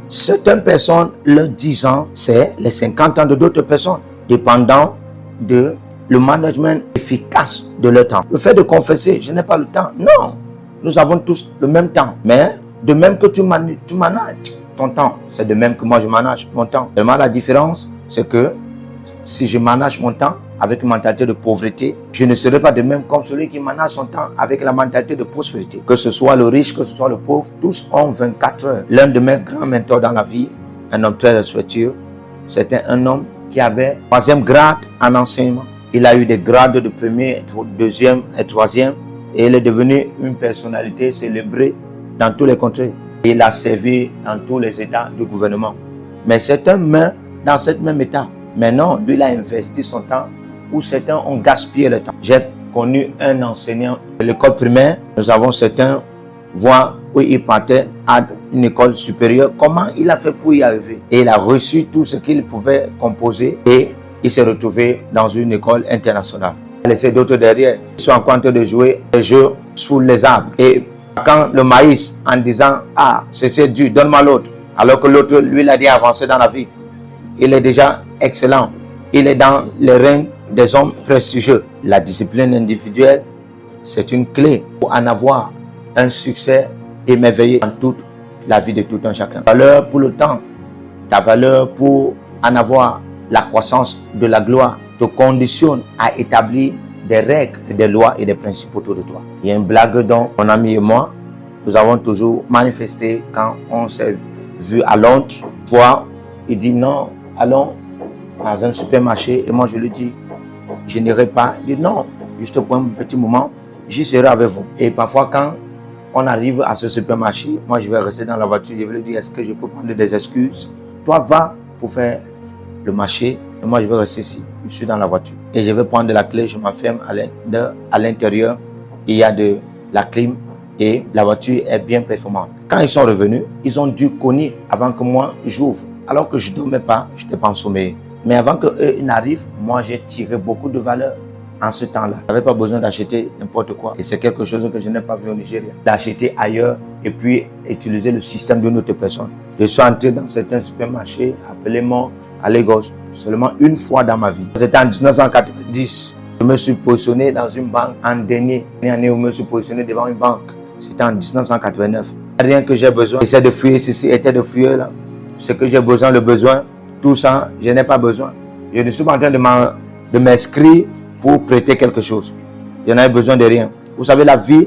Certaines personnes, leurs 10 ans, c'est les 50 ans de d'autres personnes, dépendant de le management efficace de leur temps. Le fait de confesser, je n'ai pas le temps. Non, nous avons tous le même temps. Mais de même que tu manages ton temps, c'est de même que moi je manage mon temps. Seulement la différence, c'est que si je manage mon temps avec une mentalité de pauvreté, je ne serai pas de même comme celui qui manage son temps avec la mentalité de prospérité. Que ce soit le riche, que ce soit le pauvre, tous ont 24 heures. L'un de mes grands mentors dans la vie, un homme très respectueux, c'était un homme qui avait 3e grade en enseignement. Il a eu des grades de 1er, 2e et 3e et il est devenu une personnalité célébrée dans tous les contrées. Il a servi dans tous les états du gouvernement. Mais certains meurent dans cet même état. Mais non, lui, il a investi son temps où certains ont gaspillé le temps. J'ai connu un enseignant de l'école primaire. Nous avons certains voix où il partait à une école supérieure. Comment il a fait pour y arriver? Et il a reçu tout ce qu'il pouvait composer et il s'est retrouvé dans une école internationale. Il a laissé d'autres derrière. Ils sont en train de jouer des jeux sous les arbres. Et quand le maïs, en disant « Ah, c'est dur, donne-moi l'autre », alors que l'autre, lui, il a dit avancer dans la vie. Il est déjà excellent. Il est dans les règnes des hommes prestigieux. La discipline individuelle, c'est une clé pour en avoir un succès émerveillé dans toute la vie de tout un chacun. Ta valeur pour le temps, ta valeur pour en avoir la croissance de la gloire te conditionne à établir des règles, des lois et des principes autour de toi. Il y a une blague dont mon ami et moi, nous avons toujours manifesté quand on s'est vu à Londres. Fois, il dit non, allons dans un supermarché. Et moi, je lui dis, je n'irai pas. Il dit non, juste pour un petit moment, j'y serai avec vous. Et parfois, quand on arrive à ce supermarché, moi, je vais rester dans la voiture. Je vais lui dire, est-ce que je peux prendre des excuses? Toi, va pour faire le marché. Et moi, je vais rester ici. Je suis dans la voiture. Et je vais prendre de la clé. Je m'enferme à l'intérieur. Il y a de la clim. Et la voiture est bien performante. Quand ils sont revenus, ils ont dû cogner avant que moi, j'ouvre. Alors que je ne dormais pas, je n'étais pas en sommeil. Mais avant qu'eux n'arrivent, moi, j'ai tiré beaucoup de valeur en ce temps-là. Je n'avais pas besoin d'acheter n'importe quoi. Et c'est quelque chose que je n'ai pas vu au Nigeria. D'acheter ailleurs et puis utiliser le système d'une autre personne. Je suis entré dans certains supermarchés, appelez-moi à Lagos, seulement une fois dans ma vie. C'était en 1990. Je me suis positionné dans une banque en dernière année où je me suis positionné devant une banque. C'était en 1989. Rien que j'ai besoin, j'essaie de fuir ceci, était de fuir là. Ce que j'ai besoin, le besoin, tout ça, je n'ai pas besoin. Je ne suis pas en train de m'inscrire pour prêter quelque chose. Je n'ai besoin de rien. Vous savez, la vie,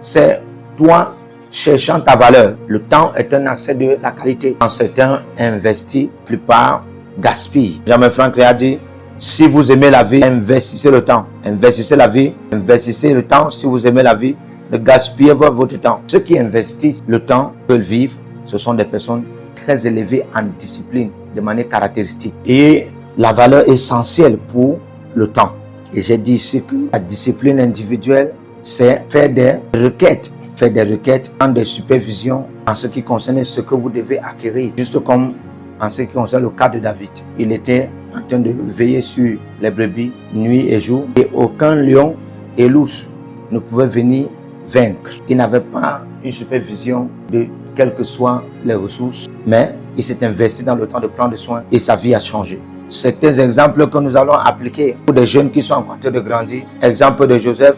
c'est toi cherchant ta valeur. Le temps est un accès de la qualité. Quand certains investissent, la plupart gaspillent. Jamais Franklin a dit, si vous aimez la vie, investissez le temps. Investissez la vie, investissez le temps. Si vous aimez la vie, ne gaspillez pas votre temps. Ceux qui investissent le temps peuvent vivre. Ce sont des personnes très élevées en discipline, de manière caractéristique. Et la valeur essentielle pour le temps. Et j'ai dit ici que la discipline individuelle, c'est faire des requêtes. Faire des requêtes en des supervisions en ce qui concerne ce que vous devez acquérir. Juste comme en ce qui concerne le cas de David. Il était en train de veiller sur les brebis nuit et jour. Et aucun lion et l'ours ne pouvait venir vaincre. Il n'avait pas une supervision de quelles que soient les ressources, mais il s'est investi dans le temps de prendre soin et sa vie a changé. Certains exemples que nous allons appliquer pour des jeunes qui sont en train de grandir. Exemple de Joseph,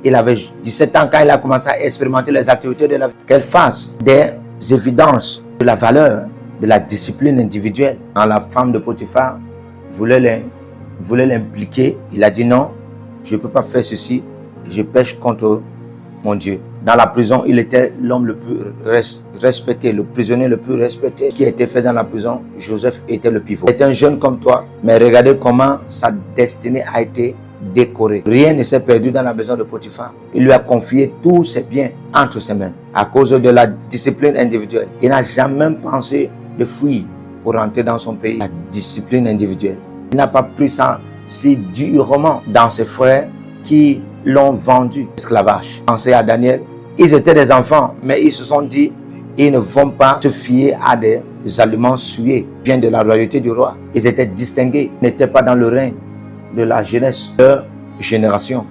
il avait 17 ans quand il a commencé à expérimenter les activités de la vie. Qu'elle fasse des évidences de la valeur de la discipline individuelle. Quand la femme de Potiphar voulait l'impliquer, il a dit non, je ne peux pas faire ceci, je pêche contre mon Dieu. Dans la prison, il était l'homme le plus respecté, le prisonnier le plus respecté qui a été fait dans la prison. Joseph était le pivot. Il était un jeune comme toi, mais regardez comment sa destinée a été décorée. Rien ne s'est perdu dans la maison de Potiphar. Il lui a confié tous ses biens entre ses mains à cause de la discipline individuelle. Il n'a jamais pensé de fuir pour rentrer dans son pays. La discipline individuelle. Il n'a pas pris ça si durement dans ses frères qui l'ont vendu esclavage. Pensez à Daniel. Ils étaient des enfants, mais ils se sont dit, ils ne vont pas se fier à des aliments souillés, qui viennent de la royauté du roi. Ils étaient distingués, n'étaient pas dans le règne de la jeunesse de leur génération.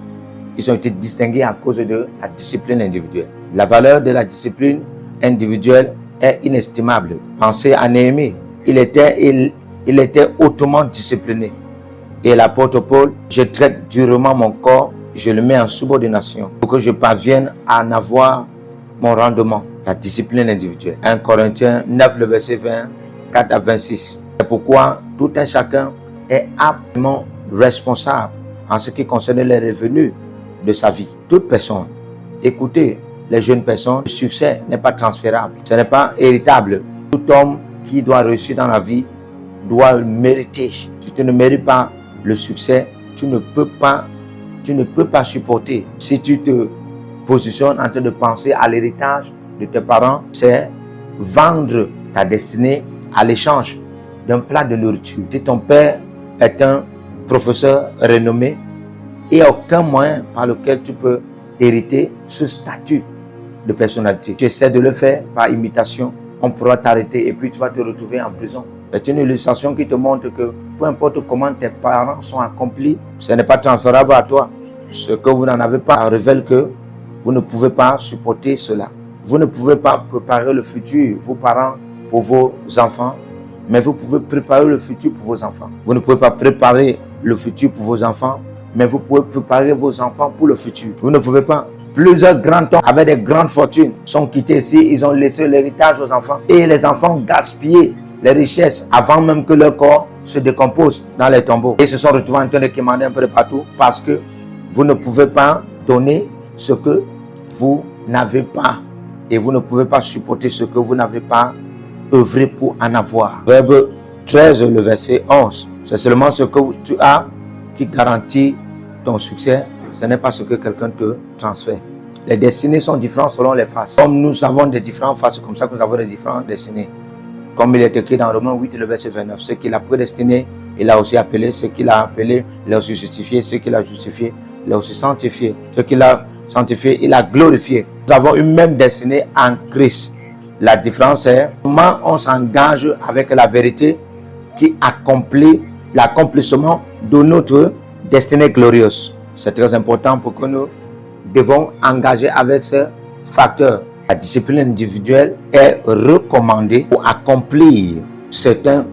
Ils ont été distingués à cause de la discipline individuelle. La valeur de la discipline individuelle est inestimable. Pensez à Néhémie. Il était hautement discipliné. Et l'apôtre Paul, je traite durement mon corps, je le mets en subordination pour que je parvienne à en avoir mon rendement. La discipline individuelle. 1 Corinthiens 9, le verset 24 à 26. C'est pourquoi tout un chacun est absolument responsable en ce qui concerne les revenus de sa vie. Toute personne, écoutez les jeunes personnes, le succès n'est pas transférable, ce n'est pas héritable. Tout homme qui doit réussir dans la vie doit le mériter. Si tu ne mérites pas le succès, tu ne peux pas supporter. Si tu te positionnes en train de penser à l'héritage de tes parents, c'est vendre ta destinée à l'échange d'un plat de nourriture. Si ton père est un professeur renommé, il n'y a aucun moyen par lequel tu peux hériter ce statut de personnalité. Tu essaies de le faire par imitation, on pourra t'arrêter et puis tu vas te retrouver en prison. C'est une illustration qui te montre que peu importe comment tes parents sont accomplis, ce n'est pas transférable à toi. Ce que vous n'en avez pas révèle que vous ne pouvez pas supporter cela. Vous ne pouvez pas préparer le futur, vos parents, pour vos enfants, mais vous pouvez préparer le futur pour vos enfants. Vous ne pouvez pas préparer le futur pour vos enfants, mais vous pouvez préparer vos enfants pour le futur. Vous ne pouvez pas. Plusieurs grands hommes avec des grandes fortunes sont quittés ici, ils ont laissé l'héritage aux enfants. Et les enfants gaspillaient les richesses avant même que leur corps se décompose dans les tombeaux. Et se sont retrouvés en train de quémander un peu de partout parce que vous ne pouvez pas donner ce que vous n'avez pas. Et vous ne pouvez pas supporter ce que vous n'avez pas œuvré pour en avoir. Verbe 13, le verset 11. C'est seulement ce que tu as qui garantit ton succès. Ce n'est pas ce que quelqu'un te transfère. Les destinées sont différentes selon les faces. Comme nous avons des différentes faces, comme ça que nous avons des différentes destinées. Comme il est écrit dans Romains 8, le verset 29. Ce qu'il a prédestiné, il a aussi appelé. Ce qu'il a appelé, il a aussi justifié. Ce qu'il a justifié, il a aussi sanctifié. Ce qu'il a sanctifié, il a glorifié. Nous avons une même destinée en Christ. La différence est comment on s'engage avec la vérité qui accomplit l'accomplissement de notre destinée glorieuse. C'est très important pour que nous devons engager avec ce facteur. La discipline individuelle est recommandée pour accomplir certains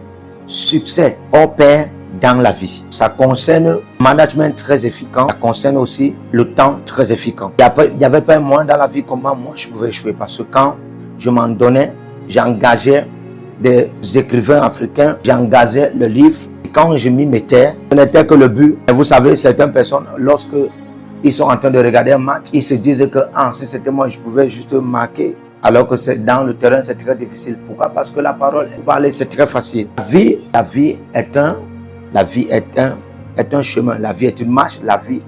succès hors pair dans la vie. Ça concerne le management très efficace, ça concerne aussi le temps très efficace. Il n'y avait pas un moyen dans la vie comment moi je pouvais échouer parce que quand je m'en donnais, j'engageais des écrivains africains, j'engageais le livre. Quand je m'y mettais, ce n'était que le but. Et vous savez, certaines personnes, lorsque ils sont en train de regarder un match, ils se disent que si c'était moi, je pouvais juste marquer. Alors que c'est dans le terrain, c'est très difficile. Pourquoi? Parce que la parole, parler, c'est très facile. La vie est un chemin. La vie est une marche. La vie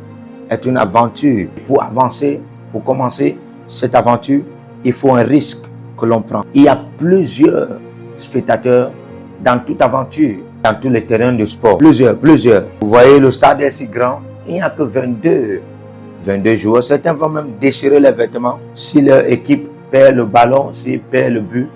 est une aventure. Pour avancer, pour commencer cette aventure, il faut un risque que l'on prend. Il y a plusieurs spectateurs dans toute aventure, dans tous les terrains de sport. Plusieurs. Vous voyez, le stade est si grand, il n'y a que 22 joueurs. Certains vont même déchirer les vêtements si leur équipe perd le ballon, s'il perd le but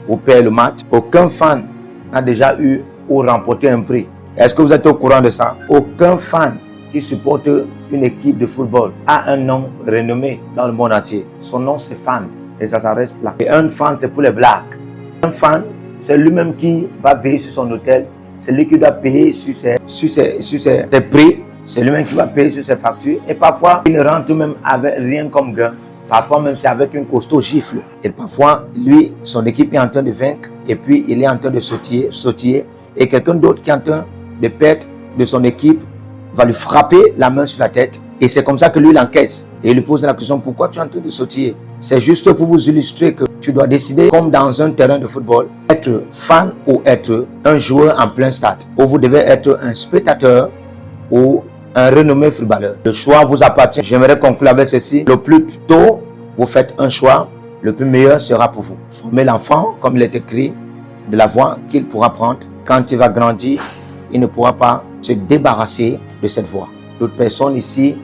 ou perd le match. Aucun fan n'a déjà eu ou remporté un prix. Est-ce que vous êtes au courant de ça? Aucun fan qui supporte une équipe de football a un nom renommé dans le monde entier. Son nom, c'est fan. Et ça reste là. Et un fan, c'est pour les blagues. Un fan, c'est lui-même qui va veiller sur son hôtel. C'est lui qui doit payer sur ses prix. C'est lui-même qui va payer sur ses factures. Et parfois, il ne rentre même avec rien comme gain. Parfois, même c'est avec une costaud gifle. Et parfois, lui, son équipe est en train de vaincre. Et puis, il est en train de sautiller. Et quelqu'un d'autre qui est en train de perdre de son équipe va lui frapper la main sur la tête. Et c'est comme ça que lui, il encaisse. Et il lui pose la question, pourquoi tu es en train de sautiller? C'est juste pour vous illustrer que tu dois décider, comme dans un terrain de football, être fan ou être un joueur en plein stade. Ou vous devez être un spectateur ou un renommé footballeur. Le choix vous appartient. J'aimerais conclure avec ceci. Le plus tôt vous faites un choix, le plus meilleur sera pour vous. Formez l'enfant, comme il est écrit, de la voie qu'il pourra prendre. Quand il va grandir, il ne pourra pas se débarrasser de cette voie. Toute personne ici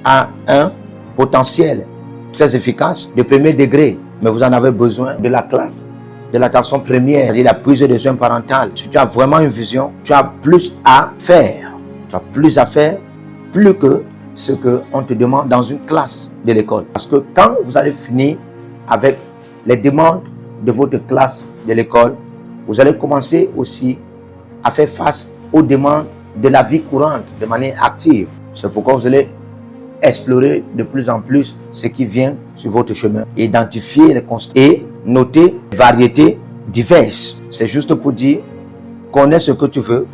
a un potentiel très efficace de premier degré, mais vous en avez besoin de la classe, de l'attention première, c'est-à-dire la prise de soins parentale. Si tu as vraiment une vision, tu as plus à faire. Tu as plus à faire, plus que ce qu'on te demande dans une classe de l'école. Parce que quand vous allez finir avec les demandes de votre classe de l'école, vous allez commencer aussi à faire face aux demandes de la vie courante de manière active. C'est pourquoi vous allez explorer de plus en plus ce qui vient sur votre chemin, identifier les constats et noter les variétés diverses. C'est juste pour dire, connais ce que tu veux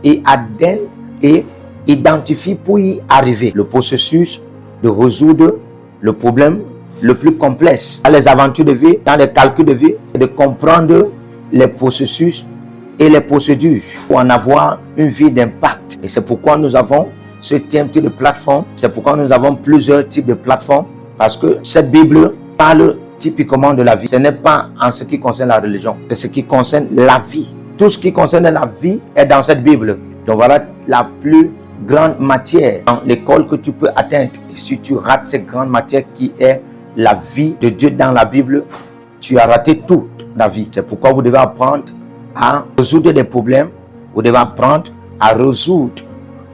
et adhère et identifie pour y arriver le processus de résoudre le problème le plus complexe dans les aventures de vie, dans les calculs de vie, et de comprendre les processus et les procédures pour en avoir une vie d'impact. Et c'est pourquoi nous avons ce type de plateforme. C'est pourquoi nous avons plusieurs types de plateformes, parce que cette Bible parle typiquement de la vie. Ce n'est pas en ce qui concerne la religion, c'est ce qui concerne la vie. Tout ce qui concerne la vie est dans cette Bible. Donc voilà la plus grande matière dans l'école que tu peux atteindre. Et si tu rates cette grande matière qui est la vie de Dieu dans la Bible, tu as raté toute la vie. C'est pourquoi vous devez apprendre à résoudre des problèmes. Vous devez apprendre à résoudre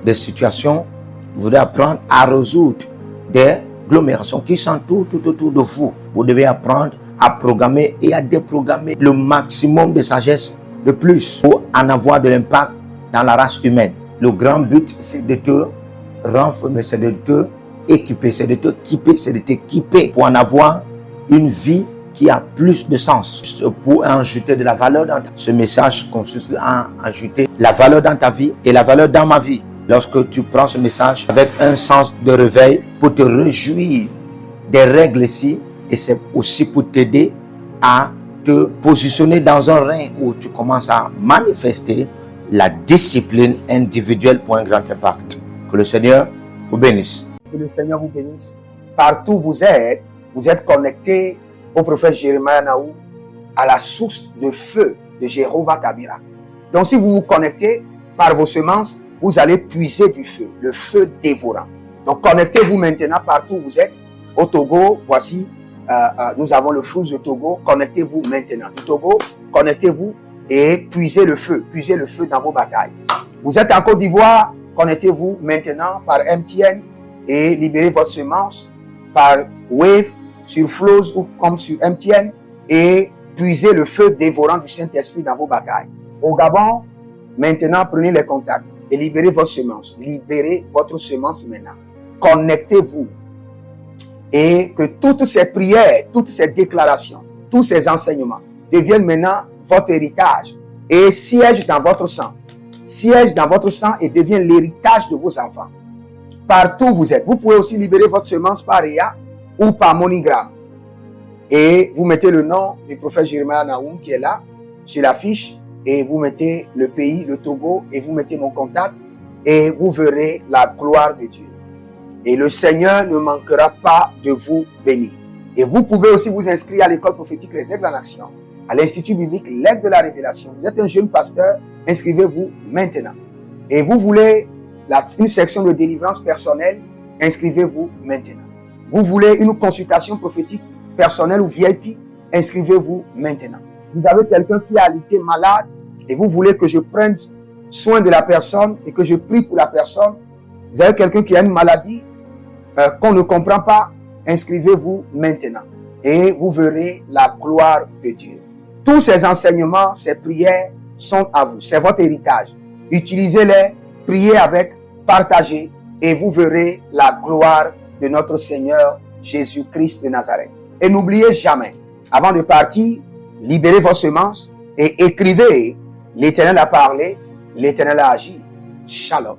des situations. Vous devez apprendre à résoudre des agglomérations qui sont tout autour de vous. Vous devez apprendre à programmer et à déprogrammer le maximum de sagesse de plus pour en avoir de l'impact dans la race humaine. Le grand but, c'est de te renforcer, c'est de te équiper, c'est de te équiper, c'est de t'équiper pour en avoir une vie qui a plus de sens, pour ajouter de la valeur dans ta vie. Ce message consiste à ajouter la valeur dans ta vie et la valeur dans ma vie. Lorsque tu prends ce message avec un sens de réveil pour te réjouir des règles ici, et c'est aussi pour t'aider à te positionner dans un règne où tu commences à manifester la discipline individuelle pour un grand impact. Que le Seigneur vous bénisse. Que le Seigneur vous bénisse. Partout où vous êtes connectés au prophète Jérémie Naou, à la source de feu de Jéhovah Kabira. Donc si vous vous connectez par vos semences, vous allez puiser du feu, le feu dévorant. Donc connectez-vous maintenant partout où vous êtes. Au Togo, voici, nous avons le flux de Togo. Connectez-vous maintenant. Du Togo, connectez-vous et puisez le feu dans vos batailles. Vous êtes en Côte d'Ivoire, connectez-vous maintenant par MTN et libérez votre semence par Wave, sur Flows ou comme sur MTN, et puisez le feu dévorant du Saint-Esprit dans vos batailles. Au Gabon, maintenant prenez les contacts et libérez votre semence. Libérez votre semence maintenant. Connectez-vous et que toutes ces prières, toutes ces déclarations, tous ces enseignements deviennent maintenant votre héritage et siègent dans votre sang. Siègent dans votre sang et deviennent l'héritage de vos enfants. Partout où vous êtes, vous pouvez aussi libérer votre semence par REA ou par MoneyGram. Et vous mettez le nom du prophète Jérémie Naoum qui est là, sur la fiche, et vous mettez le pays, le Togo, et vous mettez mon contact, et vous verrez la gloire de Dieu. Et le Seigneur ne manquera pas de vous bénir. Et vous pouvez aussi vous inscrire à l'école prophétique Les Aigles en Action, à l'Institut biblique L'Aigle de la Révélation. Vous êtes un jeune pasteur, inscrivez-vous maintenant. Et vous voulez une section de délivrance personnelle, inscrivez-vous maintenant. Vous voulez une consultation prophétique personnelle ou VIP, inscrivez-vous maintenant. Vous avez quelqu'un qui a été malade et vous voulez que je prenne soin de la personne et que je prie pour la personne. Vous avez quelqu'un qui a une maladie qu'on ne comprend pas, inscrivez-vous maintenant et vous verrez la gloire de Dieu. Tous ces enseignements, ces prières sont à vous, c'est votre héritage. Utilisez-les, priez avec, partagez et vous verrez la gloire de notre Seigneur Jésus-Christ de Nazareth. Et n'oubliez jamais, avant de partir, libérez vos semences et écrivez, l'Éternel a parlé, l'Éternel a agi. Shalom.